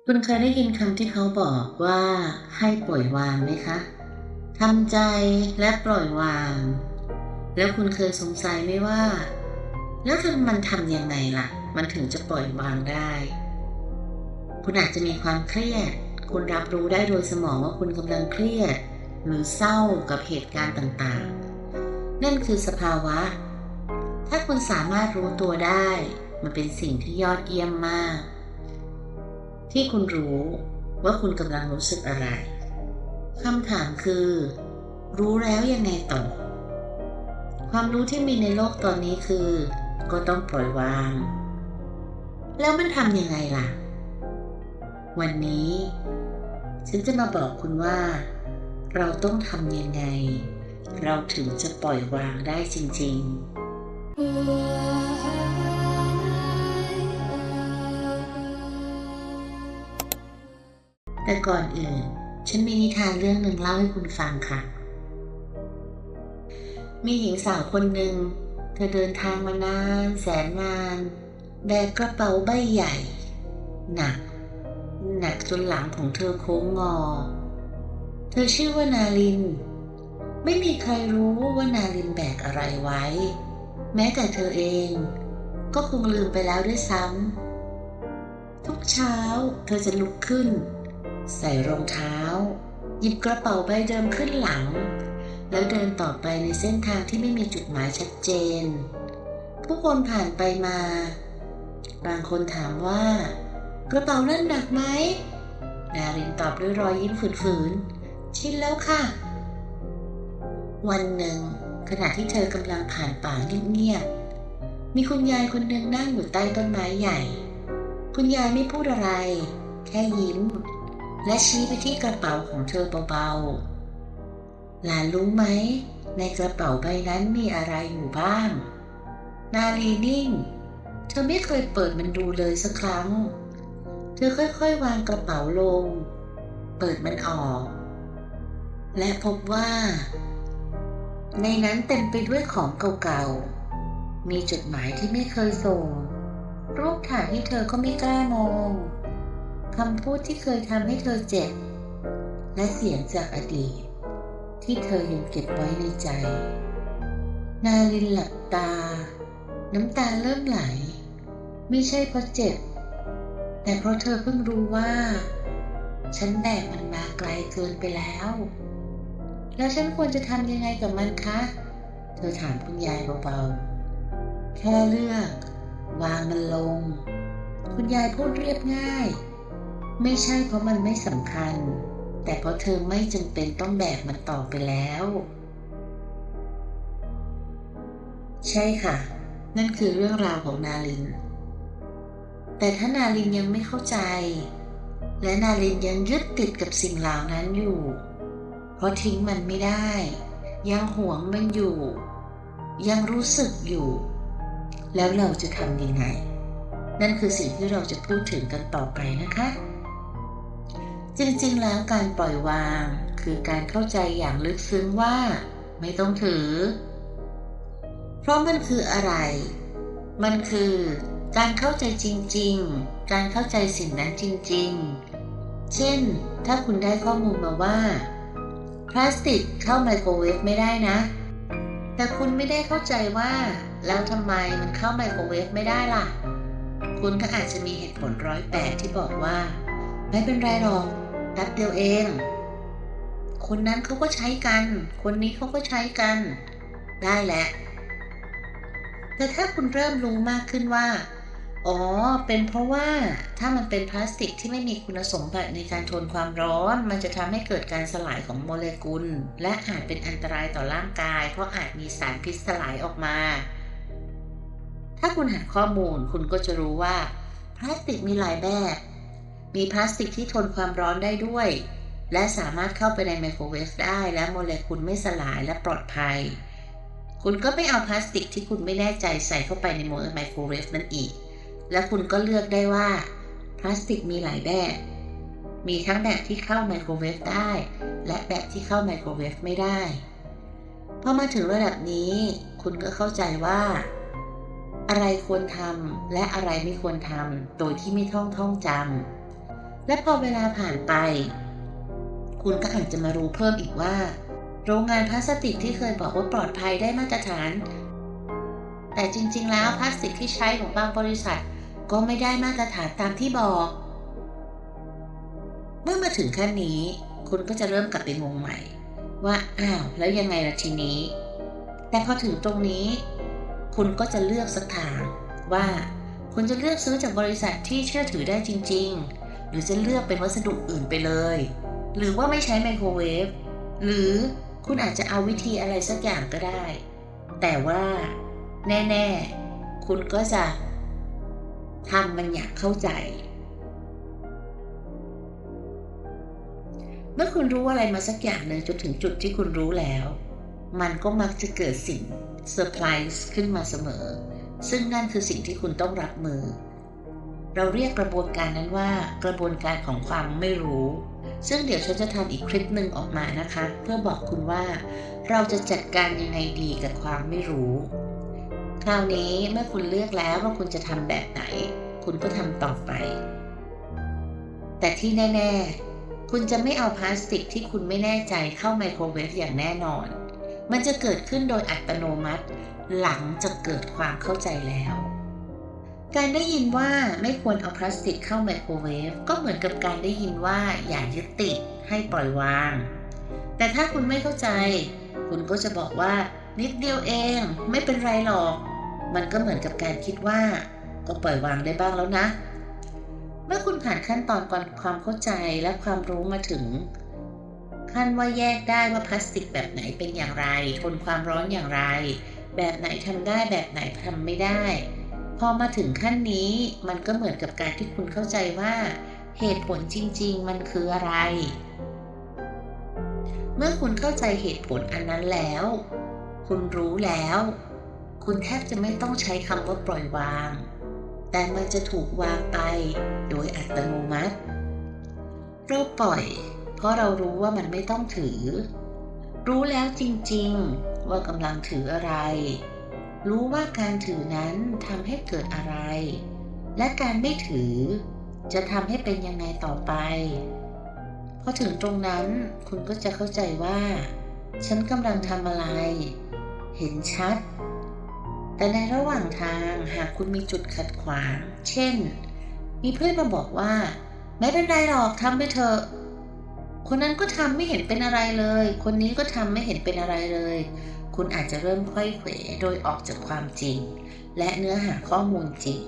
คุณเคยได้ยินคำที่เขาบอกว่าให้ปล่อยวางไหมคะทำใจและปล่อยวาง แล้วคุณเคยสงสัยไหมว่าแล้วมันทำยังไงล่ะมันถึงจะปล่อยวางได้คุณอาจจะมีความเครียดคุณรับรู้ได้โดยสมองว่าคุณกำลังเครียดหรือเศร้ากับเหตุการณ์ต่างๆนั่นคือสภาวะถ้าคุณสามารถรู้ตัวได้มันเป็นสิ่งที่ยอดเยี่ยมมากที่คุณรู้ว่าคุณกำลังรู้สึกอะไรคำถามคือรู้แล้วยังไงต่อความรู้ที่มีในโลกตอนนี้คือก็ต้องปล่อยวางแล้วมันทำยังไงล่ะวันนี้ฉันจะมาบอกคุณว่าเราต้องทำยังไงเราถึงจะปล่อยวางได้จริงๆแต่ก่อนอื่นฉันมีนิทานเรื่องหนึ่งเล่าให้คุณฟังค่ะมีหญิงสาวคนหนึ่งเธอเดินทางมานานแสนนานแบกกระเป๋าใบใหญ่หนักจนหลังของเธอโค้งงอเธอชื่อว่านาลินไม่มีใครรู้ว่านาลินแบกอะไรไว้แม้แต่เธอเองก็คงลืมไปแล้วด้วยซ้ำทุกเช้าเธอจะลุกขึ้นใส่รองเท้าหยิบกระเป๋าใบเดิมขึ้นหลังแล้วเดินต่อไปในเส้นทางที่ไม่มีจุดหมายชัดเจนผู้คนผ่านไปมาบางคนถามว่ากระเป๋านั่นหนักไหมนารินตอบด้วยรอยยิ้มฝืนๆชินแล้วค่ะวันหนึ่งขณะที่เธอกำลังผ่านป่าเงียบๆมีคุณยายคนหนึ่งนั่งอยู่ใต้ต้นไม้ใหญ่คุณยายไม่พูดอะไรแค่ยิ้มและชี้ไปที่กระเป๋าของเธอเบาๆหลานรู้ไหมในกระเป๋าใบนั้นมีอะไรอยู่บ้างนาลีนิ่งเธอไม่เคยเปิดมันดูเลยสักครั้งเธอค่อยๆวางกระเป๋าลงเปิดมันออกและพบว่าในนั้นเต็มไปด้วยของเก่าๆมีจดหมายที่ไม่เคยส่งรูปถ่ายที่เธอก็ไม่กล้ามองคำพูดที่เคยทำให้เธอเจ็บและเสียงจากอดีตที่เธอยังเก็บไว้ในใจนารินหลับตาน้ำตาเริ่มไหลไม่ใช่เพราะเจ็บแต่เพราะเธอเพิ่งรู้ว่าฉันแบกมันมาไกลเกินไปแล้วฉันควรจะทำยังไงกับมันคะเธอถามคุณยายเบาๆแค่เลือกวางมันลงคุณยายพูดเรียบง่ายไม่ใช่เพราะมันไม่สำคัญแต่เพราะเธอไม่จำเป็นต้องแบกมันต่อไปแล้วใช่ค่ะนั่นคือเรื่องราวของนาลินแต่ถ้านาลินยังไม่เข้าใจและนาลินยังยึดติดกับสิ่งเหล่านั้นอยู่เพราะทิ้งมันไม่ได้ยังหวงมันอยู่ยังรู้สึกอยู่แล้วเราจะทำยังไงนั่นคือสิ่งที่เราจะพูดถึงกันต่อไปนะคะจริงๆแล้วการปล่อยวางคือการเข้าใจอย่างลึกซึ้งว่าไม่ต้องถือเพราะมันคืออะไรมันคือการเข้าใจจริงๆการเข้าใจสิ่งนั้นจริงๆเช่นถ้าคุณได้ข้อมูลมาว่าพลาสติกเข้าไมโครเวฟไม่ได้นะแต่คุณไม่ได้เข้าใจว่าแล้วทำไมมันเข้าไมโครเวฟไม่ได้ล่ะคุณก็อาจจะมีเหตุผล108ที่บอกว่าไม่เป็นไรหรอกแป๊บเดียวเองคนนั้นเขาก็ใช้กันคนนี้เขาก็ใช้กันได้แหละแต่ถ้าคุณเริ่มรู้มากขึ้นว่าอ๋อเป็นเพราะว่าถ้ามันเป็นพลาสติกที่ไม่มีคุณสมบัติในการทนความร้อนมันจะทำให้เกิดการสลายของโมเลกุลและอาจเป็นอันตรายต่อร่างกายเพราะอาจมีสารพิษสลายออกมาถ้าคุณหาข้อมูลคุณก็จะรู้ว่าพลาสติกมีหลายแบบมีพลาสติกที่ทนความร้อนได้ด้วยและสามารถเข้าไปในไมโครเวฟได้และโมเลกุลไม่สลายและปลอดภัยคุณก็ไม่เอาพลาสติกที่คุณไม่แน่ใจใส่เข้าไปในไมโครเวฟนั่นอีกและคุณก็เลือกได้ว่าพลาสติกมีหลายแบบมีทั้งแบบที่เข้าไมโครเวฟได้และแบบที่เข้าไมโครเวฟไม่ได้พอมาถึงระดับนี้คุณก็เข้าใจว่าอะไรควรทำและอะไรไม่ควรทำโดยที่ไม่ท่องจำ และพอเวลาผ่านไปคุณก็อาจจะมารู้เพิ่มอีกว่าโรงงานพลาสติกที่เคยบอกว่าปลอดภัยได้มาตรฐานแต่จริงๆแล้วพลาสติกที่ใช้ของบางบริษัทก็ไม่ได้มาตรฐานตามที่บอกเมื่อมาถึงขั้นนี้คุณก็จะเริ่มกลับไปงงใหม่ว่าอ้าวแล้วยังไงล่ะทีนี้แต่พอถึงตรงนี้คุณก็จะเลือกสักทางว่าคุณจะเลือกซื้อจากบริษัทที่เชื่อถือได้จริงๆหรือจะเลือกเป็นวัสดุอื่นไปเลยหรือว่าไม่ใช้ไมโครเวฟหรือคุณอาจจะเอาวิธีอะไรสักอย่างก็ได้แต่ว่าแน่ๆคุณก็จะทำมันอย่างเข้าใจเมื่อคุณรู้อะไรมาสักอย่างหนึ่งจนถึงจุดที่คุณรู้แล้วมันก็มักจะเกิดสิ่งเซอร์ไพรส์ขึ้นมาเสมอซึ่งนั่นคือสิ่งที่คุณต้องรับมือเราเรียกกระบวนการนั้นว่ากระบวนการของความไม่รู้ซึ่งเดี๋ยวฉันจะทำอีกคลิปหนึ่งออกมานะคะเพื่อบอกคุณว่าเราจะจัดการยังไงดีกับความไม่รู้คราวนี้เมื่อคุณเลือกแล้วว่าคุณจะทำแบบไหนคุณก็ทำต่อไปแต่ที่แน่ๆคุณจะไม่เอาพลาสติกที่คุณไม่แน่ใจเข้าไมโครเวฟอย่างแน่นอนมันจะเกิดขึ้นโดยอัตโนมัติหลังจากเกิดความเข้าใจแล้วการได้ยินว่าไม่ควรเอาพลาสติกเข้าไมโครเวฟก็เหมือนกับการได้ยินว่าอย่ายึดติดให้ปล่อยวางแต่ถ้าคุณไม่เข้าใจคุณก็จะบอกว่านิดเดียวเองไม่เป็นไรหรอกมันก็เหมือนกับการคิดว่าก็ปล่อยวางได้บ้างแล้วนะเมื่อคุณผ่านขั้นตอนความเข้าใจและความรู้มาถึงขั้นว่าแยกได้ว่าพลาสติกแบบไหนเป็นอย่างไรทนความร้อนอย่างไรแบบไหนทำได้แบบไหนทำไม่ได้พอมาถึงขั้นนี้มันก็เหมือนกับการที่คุณเข้าใจว่าเหตุผลจริงๆมันคืออะไรเมื่อคุณเข้าใจเหตุผลอันนั้นแล้วคุณรู้แล้วคุณแทบจะไม่ต้องใช้คำว่าปล่อยวางแต่มันจะถูกวางไปโดยอัตโนมัติเราปล่อยเพราะเรารู้ว่ามันไม่ต้องถือรู้แล้วจริงๆว่ากำลังถืออะไรรู้ว่าการถือนั้นทำให้เกิดอะไรและการไม่ถือจะทำให้เป็นยังไงต่อไปพอถึงตรงนั้นคุณก็จะเข้าใจว่าฉันกำลังทำอะไรเห็นชัดแต่ในระหว่างทางหากคุณมีจุดขัดขวางเช่นมีเพื่อนมาบอกว่าไม่เป็นไรหรอกทำไปเถอะคนนั้นก็ทำไม่เห็นเป็นอะไรเลยคนนี้ก็ทำไม่เห็นเป็นอะไรเลยคุณอาจจะเริ่มไขว้เขวโดยออกจากความจริงและเนื้อหาข้อมูลจริง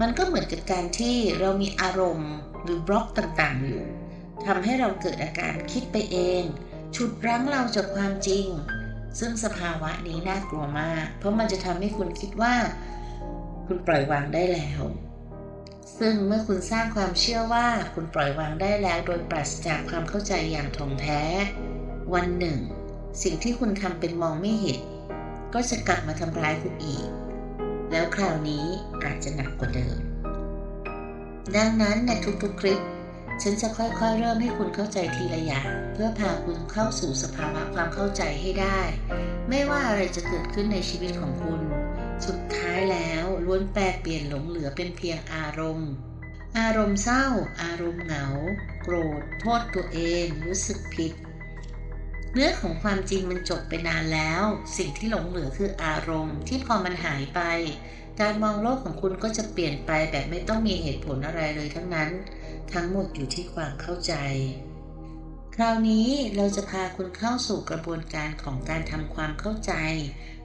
มันก็เหมือนกับการที่เรามีอารมณ์หรือบล็อกต่างๆอยู่ทำให้เราเกิดอาการคิดไปเองฉุดรั้งเราจากความจริงซึ่งสภาวะนี้น่ากลัวมากเพราะมันจะทำให้คุณคิดว่าคุณปล่อยวางได้แล้วซึ่งเมื่อคุณสร้างความเชื่อว่าคุณปล่อยวางได้แล้วโดยปราศจากความเข้าใจอย่างถ่องแท้วันหนึ่งสิ่งที่คุณทำเป็นมองไม่เห็นก็จะกลับมาทำร้ายคุณอีกแล้วคราวนี้อาจจะหนักกว่าเดิมดังนั้นในทุกๆคลิปฉันจะค่อยๆเริ่มให้คุณเข้าใจทีละอย่างเพื่อพาคุณเข้าสู่สภาวะความเข้าใจให้ได้ไม่ว่าอะไรจะเกิดขึ้นในชีวิตของคุณสุดท้ายแล้วล้วนแปรเปลี่ยนหลงเหลือเป็นเพียงอารมณ์เศร้าอารมณ์เหงาโกรธโทษตัวเองรู้สึกผิดเนื้อของความจริงมันจบไปนานแล้วสิ่งที่หลงเหลือคืออารมณ์ที่พอมันหายไปการมองโลกของคุณก็จะเปลี่ยนไปแบบไม่ต้องมีเหตุผลอะไรเลยทั้งนั้นทั้งหมดอยู่ที่ความเข้าใจคราวนี้เราจะพาคุณเข้าสู่กระบวนการของการทำความเข้าใจ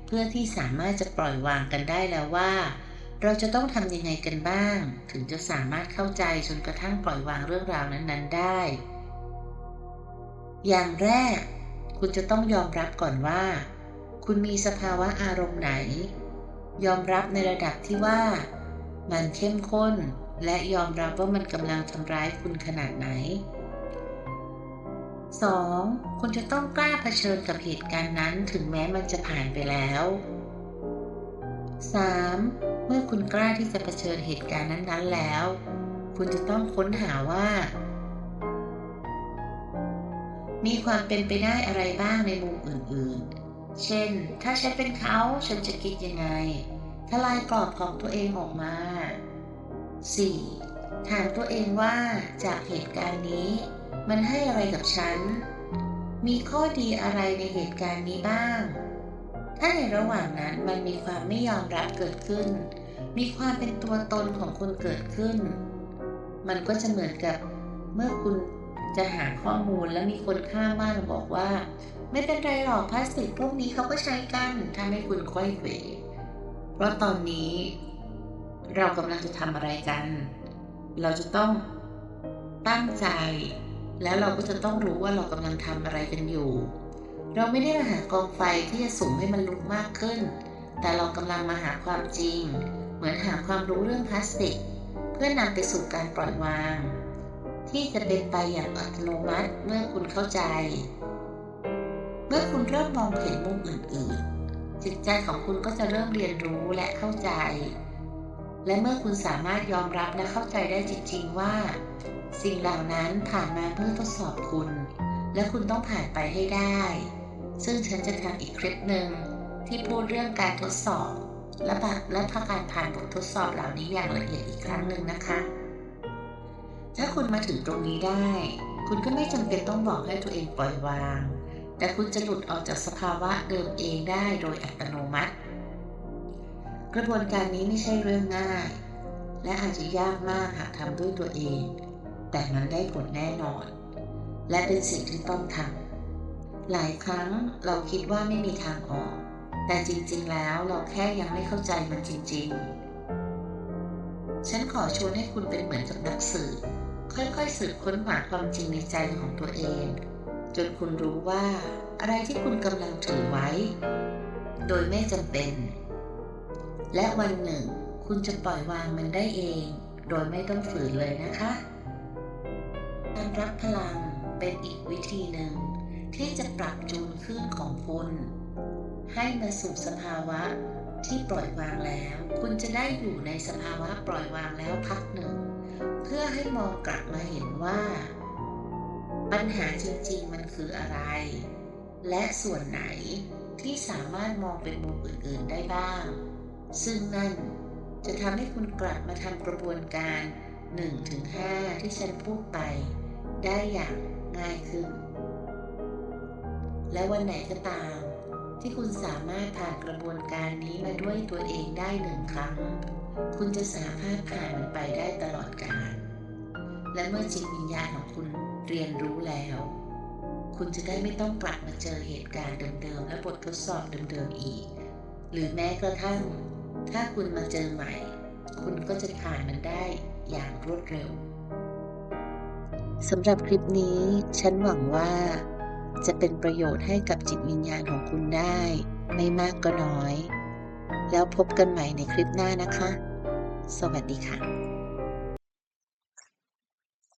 เพื่อที่สามารถจะปล่อยวางกันได้แล้วว่าเราจะต้องทำยังไงกันบ้างถึงจะสามารถเข้าใจจนกระทั่งปล่อยวางเรื่องราวนั้นๆได้อย่างแรกคุณจะต้องยอมรับก่อนว่าคุณมีสภาวะอารมณ์ไหนยอมรับในระดับที่ว่ามันเข้มข้นและยอมรับว่ามันกำลังทำร้ายคุณขนาดไหน 2. คุณจะต้องกล้าเผชิญกับเหตุการณ์นั้นถึงแม้มันจะผ่านไปแล้ว 3. เมื่อคุณกล้าที่จะเผชิญเหตุการณ์นั้นๆแล้วคุณจะต้องค้นหาว่ามีความเป็นไปได้อะไรบ้างในมุมอื่นๆเช่นถ้าฉันเป็นเขาฉันจะคิดยังไงทลายกรอบของตัวเองออกมา 4. ถามตัวเองว่าจากเหตุการณ์นี้มันให้อะไรกับฉัน มีข้อดีอะไรในเหตุการณ์นี้บ้าง ถ้าในระหว่างนั้นมันมีความไม่ยอมรับเกิดขึ้น มีความเป็นตัวตนของคุณเกิดขึ้น มันก็จะเหมือนกับเมื่อคุณจะหาข้อมูลแล้วมีคนข้างบ้านมาบอกว่าไม่เป็นไรหรอกพลาสติกพวกนี้เขาก็ใช้กันทำให้คุณไขว้เขวเพราะตอนนี้เรากำลังจะทำอะไรกัน เราจะต้องตั้งใจแล้วเราก็จะต้องรู้ว่าเรากำลังทำอะไรกันอยู่ เราไม่ได้มาหากองไฟที่จะสุมให้มันลุกมากขึ้น แต่เรากำลังมาหาความจริงเหมือนหาความรู้เรื่องพลาสติกเพื่อนำไปสู่การปล่อยวางที่จะเป็นไปอย่างอัตโนมัติเมื่อคุณเข้าใจ เมื่อคุณเริ่มมองเห็นมุมอื่นๆจิตใจของคุณก็จะเริ่มเรียนรู้และเข้าใจ และเมื่อคุณสามารถยอมรับและเข้าใจได้จริงๆว่าสิ่งเหล่านั้นผ่านมาเพื่อทดสอบคุณและคุณต้องผ่านไปให้ได้ซึ่งฉันจะทำอีกคลิปหนึ่งที่พูดเรื่องการทดสอบและการผ่านบททดสอบเหล่านี้อย่างละเอียดอีกครั้งหนึ่งนะคะถ้าคุณมาถึงตรงนี้ได้คุณก็ไม่จำเป็นต้องบอกให้ตัวเองปล่อยวางแต่คุณจะหลุดออกจากสภาวะเดิมเองได้โดยอัตโนมัติกระบวนการนี้ไม่ใช่เรื่องง่ายและอาจจะยากมากหากทำด้วยตัวเองแต่มันได้ผลแน่นอนและเป็นสิ่งที่ต้องทำหลายครั้งเราคิดว่าไม่มีทางออกแต่จริงๆแล้วเราแค่ยังไม่เข้าใจมันจริงๆฉันขอชวนให้คุณเป็นเหมือนกับนักสืบค่อยๆสืบค้นหาความจริงในใจของตัวเองจนคุณรู้ว่าอะไรที่คุณกำลังถือไว้โดยไม่จำเป็นและวันหนึ่งคุณจะปล่อยวางมันได้เองโดยไม่ต้องฝืนเลยนะคะการรับพลังเป็นอีกวิธีหนึ่งที่จะปรับจูนคลื่นของคุณให้มาสู่สภาวะที่ปล่อยวางแล้วคุณจะได้อยู่ในสภาวะปล่อยวางแล้วพักหนึ่งเพื่อให้มองกลับมาเห็นว่าปัญหาจริงๆมันคืออะไรและส่วนไหนที่สามารถมองเป็นมุมอื่นๆได้บ้างซึ่งนั่นจะทำให้คุณกลับมาทำกระบวนการ 1-5 ที่ฉันพูดไปได้อย่างง่ายขึ้นและวันไหนก็ตามที่คุณสามารถผ่านกระบวนการนี้มาด้วยตัวเองได้1 ครั้งคุณจะสามารถผ่านมันไปได้ตลอดกาลและเมื่อจิตวิญญาณของคุณเรียนรู้แล้วคุณจะได้ไม่ต้องกลับมาเจอเหตุการณ์เดิมๆและบททดสอบเดิมๆอีกหรือแม้กระทั่งถ้าคุณมาเจอใหม่คุณก็จะผ่านมันได้อย่างรวดเร็วสำหรับคลิปนี้ฉันหวังว่าจะเป็นประโยชน์ให้กับจิตวิญญาณของคุณได้ไม่มากก็น้อยแล้วพบกันใหม่ในคลิปหน้านะคะสวัสดีค่ะ